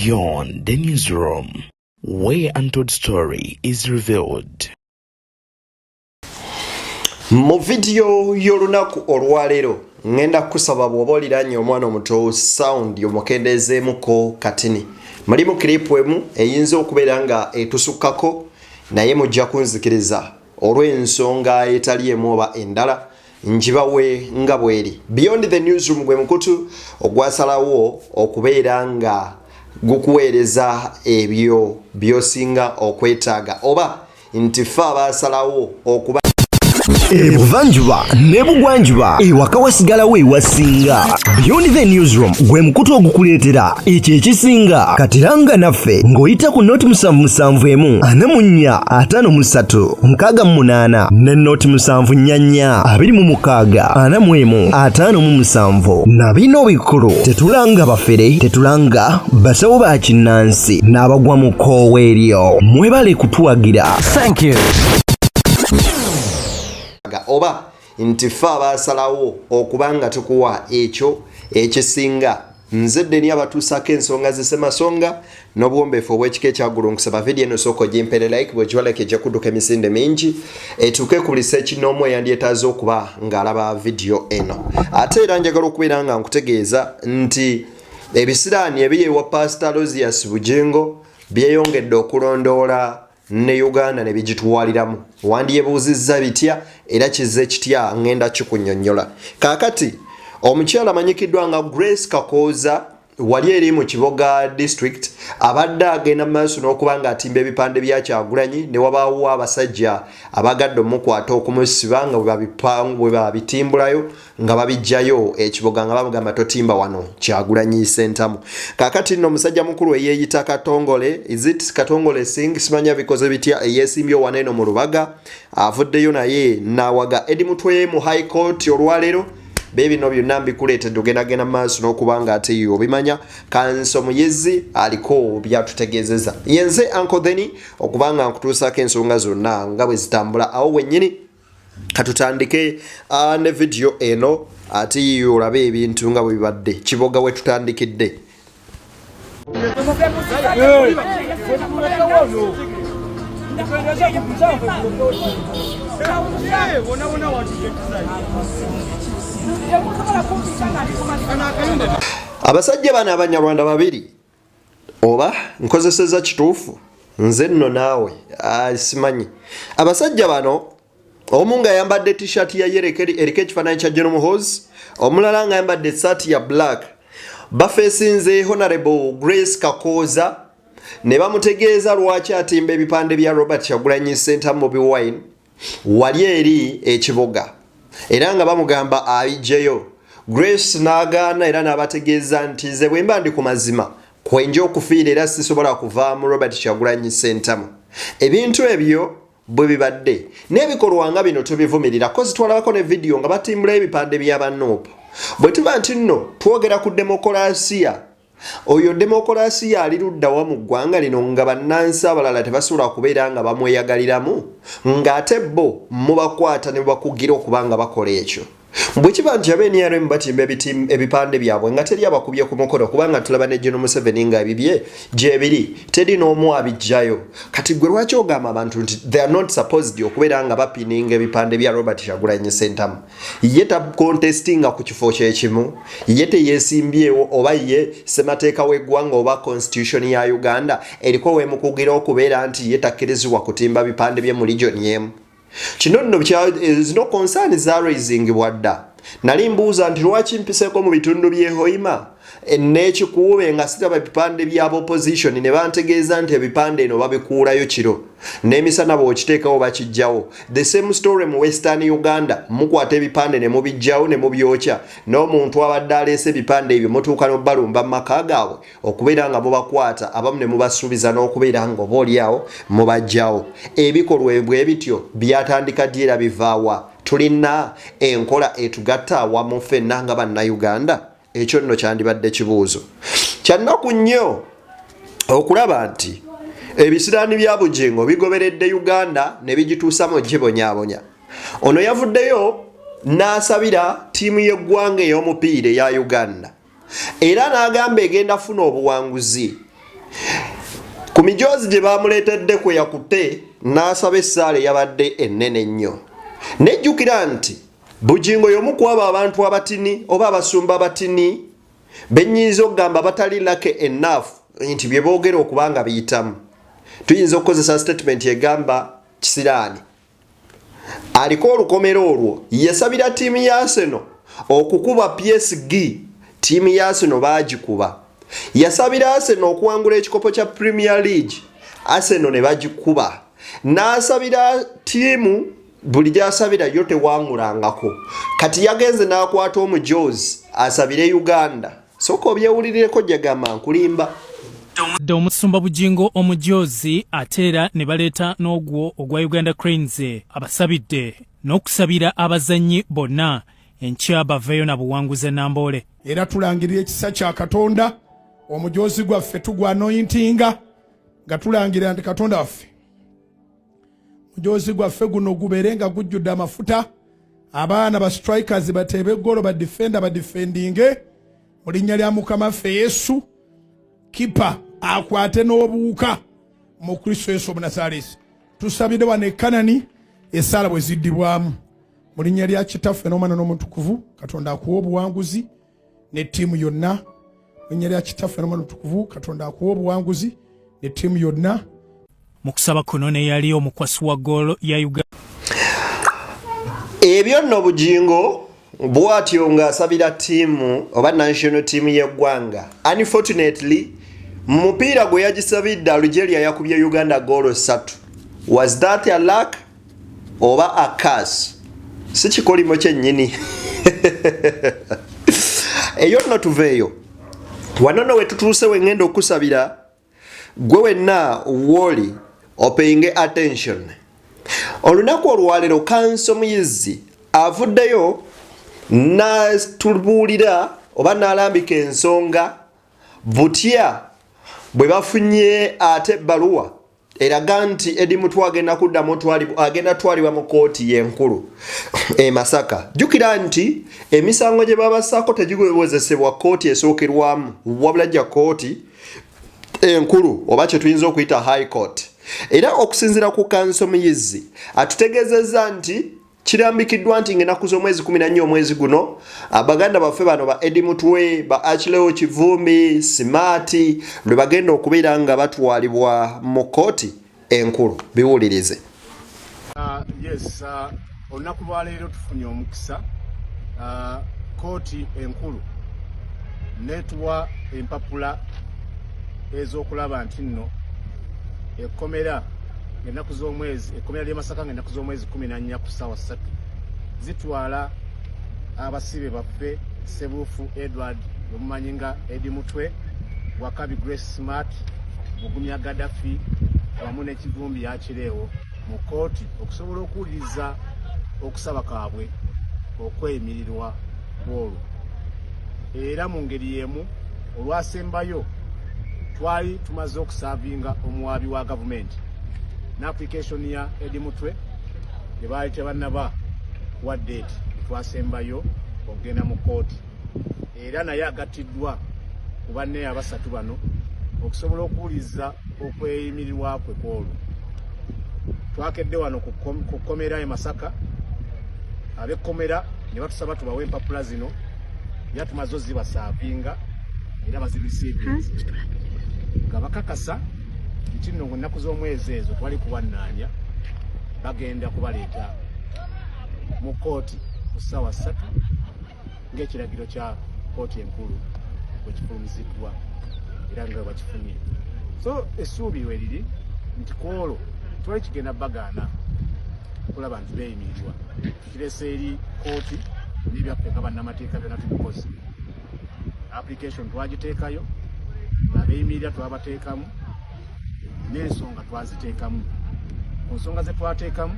Beyond the newsroom, where untold story is revealed. Mu video y'olunaku olwaleero ngenda kusaba bw'oba nnyo omwana omuto sound yomukendeezeemuko katini. Mulimu clip emu eyinza okubeera nga etusukkako naye mujja kunzikiriza olw'ensonga etali emu oba endala njibawe nga bweri. Beyond the newsroom gwe mukutu ogwasalawo okubeera nga gukuweereza ebyo byosinga okwetaaga oba nti ffe abasalawo okuba Ebuvanjuba nebugwanjuba ewaka wasigalawo ewasinga. Beyond the newsroom gwe mukutu ogukuleetera ekyo ekisinga katiranga naffe ng'oyita ku noti 771 44 53 ne noti 744 26 41 na bino bikulu tetulanga bafere tetulanga basawo ba kinnansi n'abagwa mu koowa eryo mwebale kutuwagira. Thank you. oba nti ffe abasalawo okubanga tukuwa ekyo ekisinga nzedde ni abatuusako ensonga zisemasonga n'obuwombeefu obw'ekika ekyagulu nkusaba vidiyo eno sooka ogimpere like bw'egibaleka ejja kudduka emisinde mingi etuuke ku liseeki n'omu eyandyetaaze okuba ng'alaba vidiyo eno. Ate era njagala okubeera nga nkutegeeza nti ebisiraani ebiri ewa Pastor Rosias Bujengo byeyongedde okulondoola ne Uganda ne bigituwaliramu. Wandyebuuzizza bitya era kizze kitya ngenda kikunnyonnyola. Kaakati omukyala amanyikiddwa nga Grace Kakooza wali eri mu Kiboga district abadde agenda mu maaso n'okuba ng'atimba ebipande bya Kyagulanyi ne wabaawo abasajja abagadde omukwata okumusiba nga bwe babitimbulayo nga babijjayo ekiboga nga bamugamba totimba wano Kyagulanyi Sentamu. Kaakati nno omusajja mukulu eyeeyita Katongole, is it Katongole Singh simanya bikoze bitya eyeesimbye waneeno mu Lubaga avuddeyo naye n'awaga Eddy mutwe mu High Court olwaleero. Baby no byonna mbikuleetedde ogendagenda mu maaso n'okuba nga ate obimanya kanso muyezi aliko byatutegeezeza. Yenze Uncle Denny okuba nga nkutuusaako ensonga zonna nga bwe zitambula awo wennyini. Katutandike ne video eno ate olabe ebintu nga bwe bibadde Kiboga we tutandikidde. Abasajja bana abanyarwanda babiri oba nkozeseza kituufu nze nno naawe simanyi. Abasajja bano omu nga yambadde t-shirt ya eriko ekifaananyi kya General Muhoozi, omulala nga yambadde saati ya black. Bafeesinze Honorable Grace Kakooza ne bamutegeeza lwaki atimba ebipande bya Robert Kyagulanyi Center Bobi Wine wali eri ekiboga era nga bamugamba ayijeyo. Grace n'agaana era n'abategeeza nti nze bwe mba ndi ku mazima kwenja okufiira era sisobola kuva mu Robert Kyagulanyi Center. Ebintu ebyo bwe bibadde n'ebikolwa nga bino tubivumirira kozi twalabako ne video nga batimbula ebipande bya bannoopu. Bwe tuba nti nno twogera ku demokolasiya, oyo demokolasiya ali ludda wa mu ggwanga lino nga bannansi abalala tebasobola kubeera nga bamweyagaliramu ng'ate bo mubakwata ne bakugira okuba nga bakola ekyo. Bwe kiba nti NRM batimba ebipande byabwe nga teri abakubye ku mukono kubanga tulaba ne General Museveni nga bibye gyebiri teri n'omu abijjayo. Kati gwe lwaki ogamba abantu nti they are not supposed okubeera nga bapininga ebipande bya Robert Kyagulanyi Center? Ye takontestinga ku kifo kyekimu, ye teyeesimbyewo oba ye ssemateeka w'eggwanga oba constitution ya Uganda eriko weemukugira okubeera nti ye takkirizibwa kutimba bipande bye mu region y'emu. Kino nno zino concern za raising bwadda. Nali mbuuza nti lwaki mpiseeko mu bitundu by'e Hoima n'ekikuube nga sitaba ebipande by'aba opposition ne bantegeeza nti ebipande eno babikuulayo kiro n'emisana bw'okiteekawo bakijjawo. The same story mu Western Uganda mukwata ebipande ne mubijjawo ne mubyokya n'omuntu abadde aleese ebipande ebyo mutuuka n'obbalumba mu maka gaabwe okubeera nga mubakwata abamu ne mubasuubiza n'okubeera nga oba oliawo mubajjawo. Ebikolwa bwe bityo byatandika ddi era bivaawa? Tulina enkola etugatta awamu ffenna nga bannayuganda? Ekyo nno kyandibadde kibuuzo kyannaku nnyo okulaba nti ebisiraani bya Bujengo bigoberedde Uganda ne bigituusa mu gibonyaabonya. Ono yavuddeyo n'asabira ttiimu y'eggwanga ey'omupiira eya Uganda era n'agamba egenda funa obuwanguzi ku mijoozi gye bamuleetedde kwe yakutte n'asaba essaala yabadde ennene nnyo. Nejjukira nti Bugingo y'omu ku abo abantu abatini oba abasumba abatini bennyinza okugamba batali lake enough nti bye boogera okuba nga biyitamu. Tuyinza okukozesa statement egamba Kisiraani aliko olukomero olwo yasabira ttiimu ya Arsenal okukuba PSG. Ttiimu ya Arsenal baagikuba. Yasabira Arsenal okuwangula ekikopo kya Premier League. Arsenal ne bagikuba. N'asabira ttiimu buli gy'asabira yo tewangulangako. Kati yagenze n'akwata omujoozi asabire Uganda. Sooka obyewulirireko jagamba nkulimba. Omusumba Bugingo omujoozi ateera ne baleeta n'ogwo ogwa Uganda Cranes abasabidde n'okusabira abazannyi bonna enkya baveeyo na buwanguzi Namboole. Era tulangirira ekisa kya Katonda omujoozi gwaffe tugwa anointinga nga tulangirira nti Katonda waffe mujoozi gwaffe guno gubeere nga gujjudde amafuta, abaana ba strikers bateebe golo ba defender ba defendinge mu linnya lya Mukama ffe Yesu. Kipa akwate n'obuuka mu Kristo Yesu Omunazaalesi. Tusabire wano e Kanani essaala bwe ziddibwamu mu linnya lya Kitaffe n'Omwana n'Omutukuvu. Katonda akuwa obuwanguzi ne ttiimu yonna. Mu linnya lya Kitaffe n'Omwana n'Omutukuvu. Katonda akuwa obuwanguzi ne ttiimu yonna. Mu kusaba kuno ne yali omukwasi wa ggoolo ya Uganda. Ebyo nno Bugingo bw'atyo ng'asabira ttiimu oba national team y'eggwanga. Unfortunately mupiira gwe yagisabidde Algeria yakubye Uganda goolo 3. Was that a luck oba a curse? Si kikolimo kyennyini. Eyo nno tuveeyo. Wano nno we tutuuse we ngenda okusabira gwe wenna woli opeyinge attention. Olunaku olwaleero Kanso Muyizi avuddeyo n'atubuulira oba n'alambika ensonga butya bwe bafunye ate ebbaluwa eraga nti Eddy mutwe agenda twalibwa mu kooti y'enkulu e Masaka. Jjukira nti emisango gye babasaako tegigwebozesebwa kooti esookerwamu wabula gya kooti enkulu oba kye tuyinza okuyita high court. Era okusinziira ku Kanso Muyizi atutegeezezza nti kirambikiddwa nti ng'ennaku z'omwezi 14 omwezi guno abaganda baffe bano ba Eddy mutwe ba Achileo Kivumbi Simaati lwe bagenda okubeera nga batwalibwa mu kooti enkulu. Biwulirize. Yes, olunaku lwa leero tufunye omukisa kooti enkulu netuwa empapula ez'okulaba nti nno ekkomera ennaku z'omwezi ekkomera ly'e Masaka ng'ennaku z'omwezi 14 ku ssaawa 3 zitwala abasibe baffe Sebuufu Edward omumanyi nga Eddy mutwe, Wakabi Grace Smart, Mugumya Gaddafi wamu n'Ekivumbi Achileo mu kooti okusobola okuwuliriza okusaba kaabwe okweyimirirwa kwolwo. Era mu ngeri y'emu olwasembayo twali tumaze okusaavinga omuwaabi wa gavumenti n'application ya Eddy mutwe gye baali tebannaba kuwa date twasembayo okugenda mu kooti. Era naye agattiddwa ku banne abasatu bano okusobola okuwuliriza okweyimirirwa kwe kwolwo. Twakedde wano ku kkomera e Masaka, ab'ekkomera ne batusaba tubawe empapula zino era tumaze ozibasaavinga era bazirisiivinze nga bakakasa nti nno ennaku z'omwezi ezo twali kubannaanya bagenda kubaleeta mu kooti ku ssaawa 3 ng'ekiragiro kya kooti enkulu bwe kifulumiziddwa era nga bakifunye. So essuubi we liri nti kwolwo twali kigenda bagaana okulaba nti beeyimirirwa tukirese eri kooti n'ebyaffe nga bannamateeka byonna tubikoze. Application twagiteekayo, abeeyimirira twabateekamu n'ensonga twaziteekamu. Ku nsonga ze twateekamu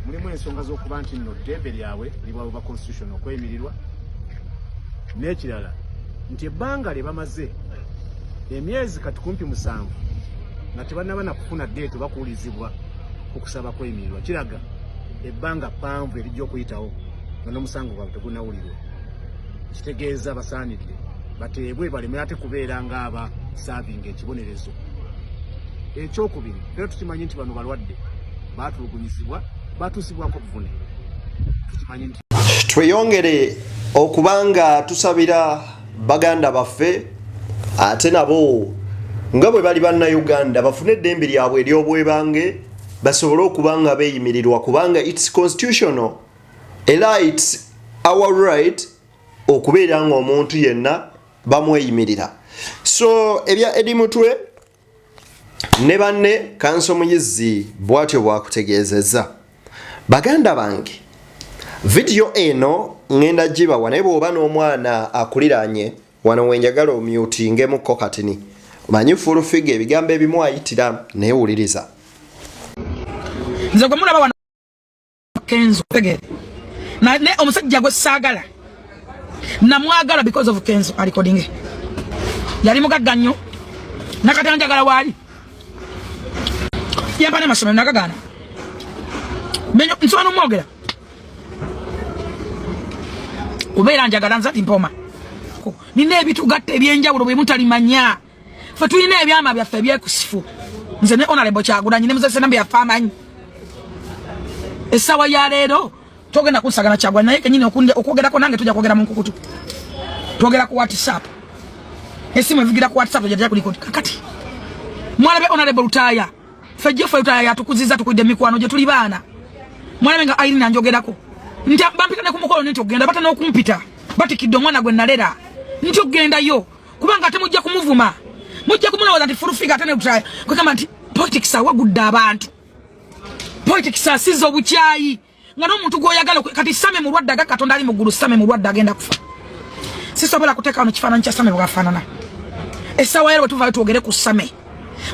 mulimu ensonga z'okuba nti nno ddembe lyabwe libwawo ba constitution okweyimirirwa, n'ekirala nti ebbanga lye bamaze emyezi kati kumpi 7 nga tebannaba na kufuna ddeeto bakuwulizibwa okusaba kweyimirirwa kiraga ebbanga ppanvu erijja okuyitawo nga n'omusango gwabwe tegunnawulirwa. Kitegeeza basaanidde bateebwe baleme ate kubeera ng'aba serving ekibonerezo. Ekyokubiri era tukimanyi nti bano balwadde baatulugunyizibwa batuusibwako buvune. Tukimanyi nti tweyongere okubanga tusabira baganda baffe ate nabo nga bwe bali bannayuganda bafune eddembe lyabwe ery'obwebange basobole okubanga beeyimirirwa kubanga it's constitutional era it's our right okubeera nga omuntu yenna bamweyimirira. So ebya Eddy mutwe ne banne Kanso Muyizi bwatyo bwakutegeezezza. Baganda bange video eno ngenda jiba naye bw'oba n'omwana akuliranye wano wenjagala omyutingemu katini omanyi Fullfigure ebigambo ebimu ayitira naye wuliriza. Nze gwe mulaba wano Kenzo Tegere na ne omusajja gwe saagala namwagala because of Kenzo recording yali mugagga nnyo nakati njagala waali yampane masomero nakagana menyo nsoma n'omwogera ubeera njagala nzati mpoma nina ebitugatta ebyenjawulo bwe mutalimanya fe tulina ebyama byaffe ebyekusifu nze ne honorable Kyagulanyi ne muzese nambe yaffe amanyi esawa ya leero togenda kunsagana Kyagulanyi naye kenyini okwogerako nange tujja kwogera mu nkukutu twogera ku WhatsApp esimu evugira ku WhatsApp jajja kulikoti kakati mwalabe honorable Lutaya fejjofa Lutaya yatukuziza tukudde mikwano gye tuli baana mwalabe nga Irene anjogerako nti bampitane ku mukolo nti ogenda bata n'okumpita batikidde omwana gwe nalera nti ogenda yo kubanga ate mujja kumuvuma mujja kumulowooza nti Fullfigure ate ne Lutaya kwegamba nti politics awagudde abantu politics asiza obukyayi nga n'omuntu gw'oyagala kati Same mulwadde aga Katonda ali mu ggulu Same mulwadde agenda kufa sisobola kuteeka wano kifaananyi kya Same bwegafaanana essaawa yero bwe tuvaayo twogere ku Same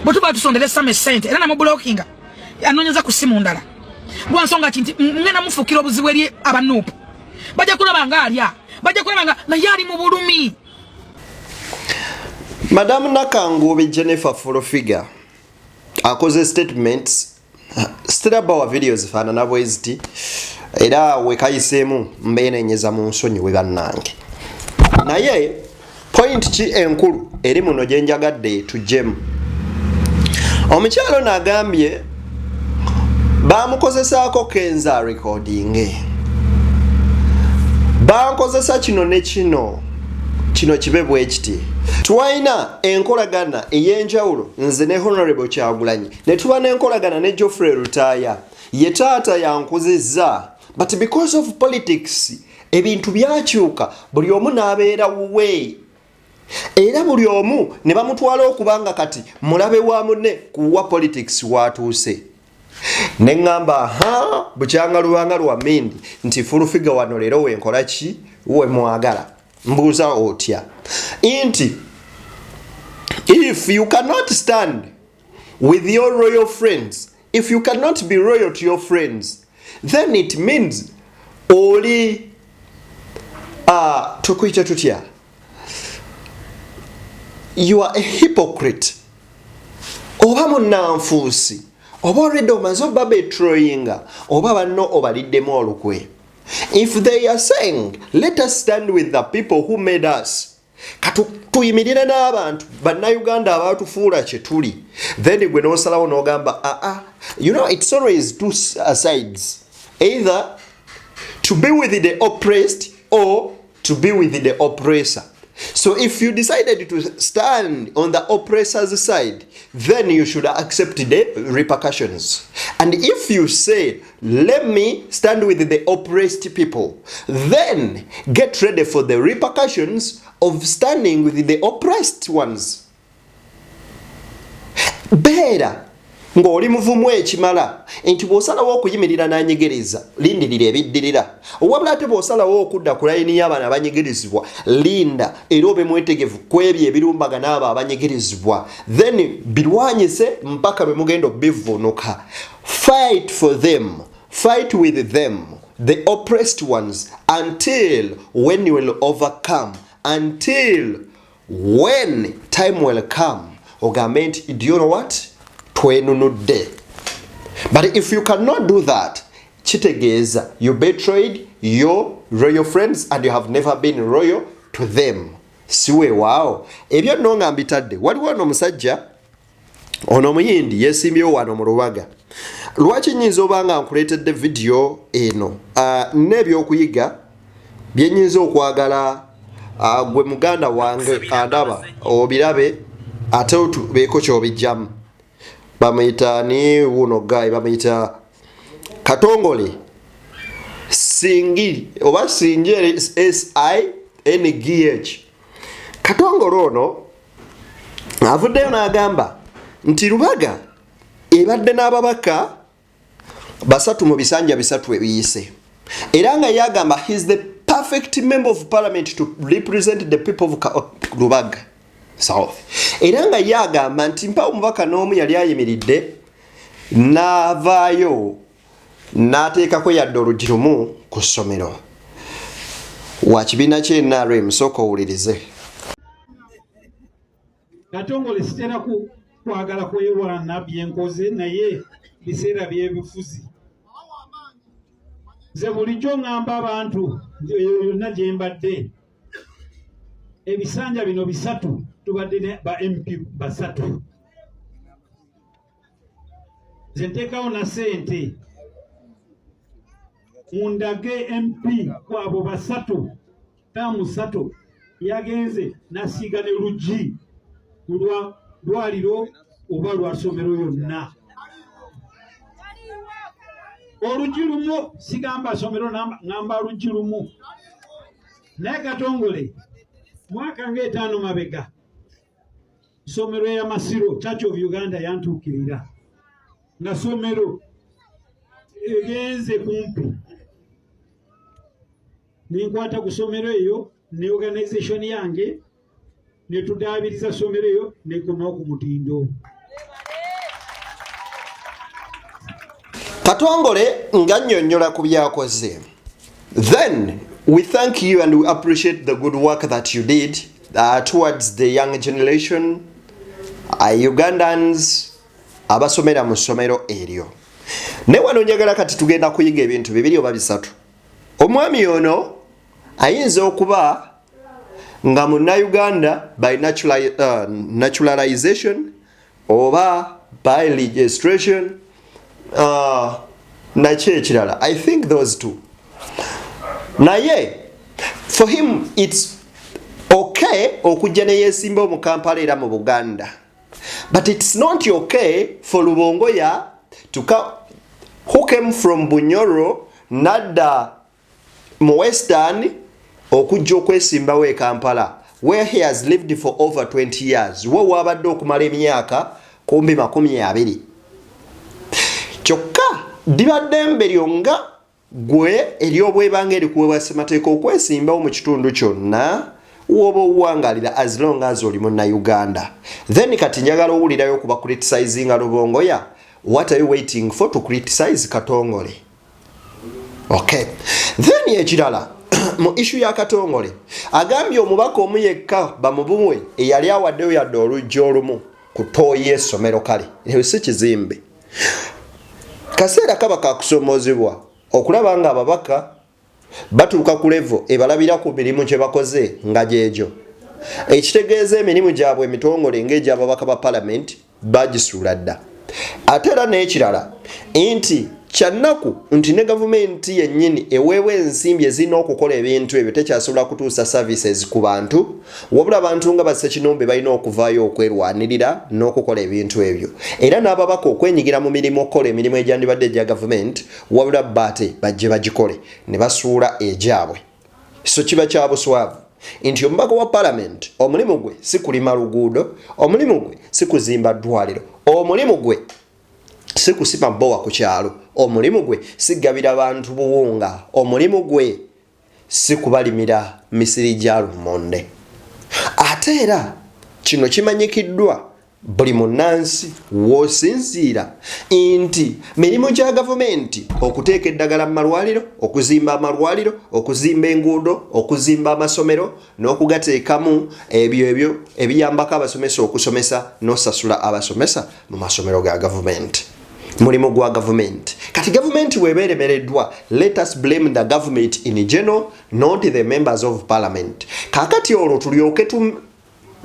bwe tuvaayo tusondere Same ssente era namubulokinga anoonyeza ku simu ndala lwa nsonga ki nti ngenda mufuukira obuzibu eri abanuupu bajja kulaba nga alya bajja kulaba nga naye ali mu bulumi. Madam Nakangubi Jennifer Fullfigure akoze statements stiraba videos zifaanana bweziti era wekayiseemu mbeenenyeza mu nsonyi we bannange naye point ki enkulu eri muno gye njagadde tujjemu. Omukyalo n'agambye bamukozesaako Kenza recording bankozesa kino ne kino kibe bwe kiti twalina enkolagana ey'enjawulo nze ne honorable Kyagulanyi ne tuba n'enkolagana ne Geoffrey Lutaya ye taata yankuzizza but because of politics ebintu byakyuka buli omu n'abeera wuwe era buli omu ne bamutwala okubanga kati mulabe wa munne kuwa politics watuuse ne ngamba bukyanga lubanga lwa mindi nti Fullfigure wano leero wenkola ki we mwagala mbuuza otya inti if you cannot stand with your royal friends, if you cannot be royal to your friends, then it means oli tukuita tutya you are a hypocrite oba munnanfuusi oba olwedde omaze oba betrayinga oba banno obaliddemu olukwe. If they are saying let us stand with the people who made us tuyimirire n'abantu bannayuganda abaatufuula kye tuli then gwe n'osalawo n'ogamba you know it's always two sides, either to be with the oppressed or to be with the oppressor. So if you decided to stand on the oppressor's side, then you should accept the repercussions. And if you say, let me stand with the oppressed people, then get ready for the repercussions of standing with the oppressed ones. Beera ng'oli muvumu ekimala nti bw'osalawo okuyimirira n'anyigereza lindirira ebiddirira wabula ate bw'osalawo okudda ku layini y'abaana abanyigirizibwa linda era obe mwetegevu ku ebyo ebirumbagana abo abanyigirizibwa then birwanyise mpaka bwe mugenda obivunuka. Fight for them, fight with them, the oppressed ones, until when you will overcome, until when time will come ogambe nti do you know what twenunudde. But if you cannot do that, kitegeeza you betrayed your royal friends and you have never been royal to them. siwe wao ebyo nno nga mbitadde. Waliwo ono omusajja ono muyindi yesimbyewo wano mu Lubaga. Lwaki nnyinza oba nga nkuleetedde video eno n'ebyokuyiga bye nnyinza okwagala gwe muganda wange andaba obirabe ate otubeeko ky'obijjamu. Bamuyita ni wuuno guy, bamuyita Katongole Singiri oba Singiri SINGH. Katongole ono avuddeyo n'agamba nti Lubaga ebadde n'ababaka basatu mu bisanja bisatu ebiyise, era nga yagamba he is the perfect member of parliament to represent the people of Lubaga South. Era nga yagamba nti mpa omubaka n'omu yali ayimiridde n'avaayo n'ateekako yadde olugi lumu ku ssomero. Wa kibiina kye NRM sooka owulirize. Katongole sitera kwagala kwewaana byenkoze naye biseera by'ebifuzi. Nze bulijjo ngamba abantu yonna gye mbadde ebisanja bino bisatu tubadde ne ba MP basatu. Nze nteekawo na ssente mundage MP kwabo basatu tamu satu yagenze nasiiga ne luggi lwa lwaliro oba lwa ssomero yonna. Oluggi lumu sigamba ssomero ngamba luggi lumu. Naye Katongole mwaka ng'etaano mabega ssomero ya Masiro Church of Uganda yantuukirira nga ssomero egenze kumpi. Ninkwata ku ssomero eyo ne organization yange ne tudaabiriza ssomero eyo ne ku mutindo. Katongole nga nnyonnyola ku byakoze. Then we thank you and we appreciate the good work that you did towards the young generation, Ugandans abasomera mu ssomero eryo. Ne wano njagala kati tugenda kuyiga ebintu bibiri oba bisatu. Omwami ono ayinza okuba nga Munnayuganda by naturalization oba by registration nakyo ekirala. I think those two. Naye for him it's okay okujja ne yeesimba mu Kampala era mu Buganda, but it's not okay for Lubongoya who came from Bunyoro nadda mu Western okujja okwesimbawo e Kampala where he has lived for over 20 years. Wo wabadde okumala emyaka kumbi 20. Kyokka libadde mberyo nga gwe eryobwebanga erikuweebwa ssemateeka okwesimbawo mu kitundu kyonna woba owangalira as long as oli Munnayuganda. Then kati njagala owulirayo okuba criticizinga Lubongoya. What are you waiting for to criticize Katongole? Okay. Then ekirala mu issue ya Katongole agambye omubaka omu yekka bamubumwe eyali awaddeyo yadde oluggi olumu ku ttooyi y'essomero kale. Eyo si kizimbe. Kaseera kaba kakusomoozebwa okulaba nga ababaka batuuka ku level ebalabira ku mirimu gye bakoze nga gyegyo. Ekitegeeza emirimu gyabwe emitongole ng'egy'ababaka ba parliament bagisuula dda. Ate era n'ekirala nti kyannaku nti ne gavumenti yennyini eweebwa ensimbi ezirina okukola ebintu ebyo tekyasobola kutuusa services ku bantu, wabula abantu nga bassekinombe balina okuvaayo okwerwanirira n'okukola ebintu ebyo. Era n'ababaka okwenyigira mu mirimu okukola emirimu egyandibadde egya gavumenti wabula bate bajje bagikole ne basuula egyabwe. So kiba kya buswavu nti omubaka wa parliament omulimu gwe si kulima luguudo, omulimu gwe si kuzimba ddwaliro, omulimu gwe si kusima bbowa ku kyalo, omulimu gwe si gabira bantu buwunga, omulimu gwe si kubalimira misiri gya lumonde. Ate era kino kimanyikiddwa buli munnansi w'osinziira nti mirimu gya gavumenti okuteeka eddagala mu malwaliro, okuzimba amalwaliro, okuzimba enguudo, okuzimba amasomero n'okugateekamu ebyo ebiyambako abasomesa okusomesa n'osasula abasomesa mu masomero ga gavumenti. mulimu gwa government. Kati government weberemereddwa, let us blame the government in general, not the members of parliament. Kakati olwo tulyoke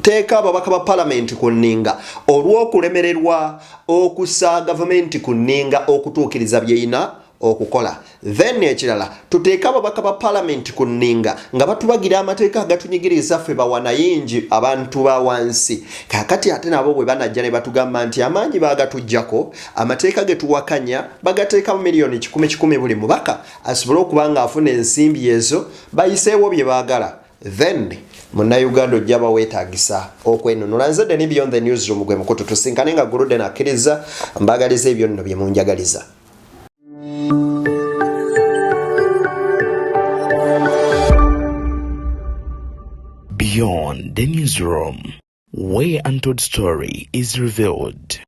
teeka ababaka ba parliament ku nninga olw'okulemererwa okussa government ku nninga okutuukiriza byeyina okukola. Then ekirala tuteeka ababaka ba parliament ku nninga nga batubagira amateeka agatunyigiriza ffe bawanayingi abantu ba wansi. Kakati ate nabo bwe banajja ne batugamba nti amaanyi bagatujjako, amateeka ge tuwakanya bagateeka mu miliyoni 10 buli mubaka asobole okuba nga afuna ensimbi ezo bayiseewo bye baagala. Then Munnayuganda ojja baweetaagisa okwenunula. Nzadde ni Beyond the Newsroom gwe mukutu tusinkane nga Gulude nakkiriza mbagaliza ebyo nno bye munjagaliza. Beyond the Newsroom, where untold story is revealed.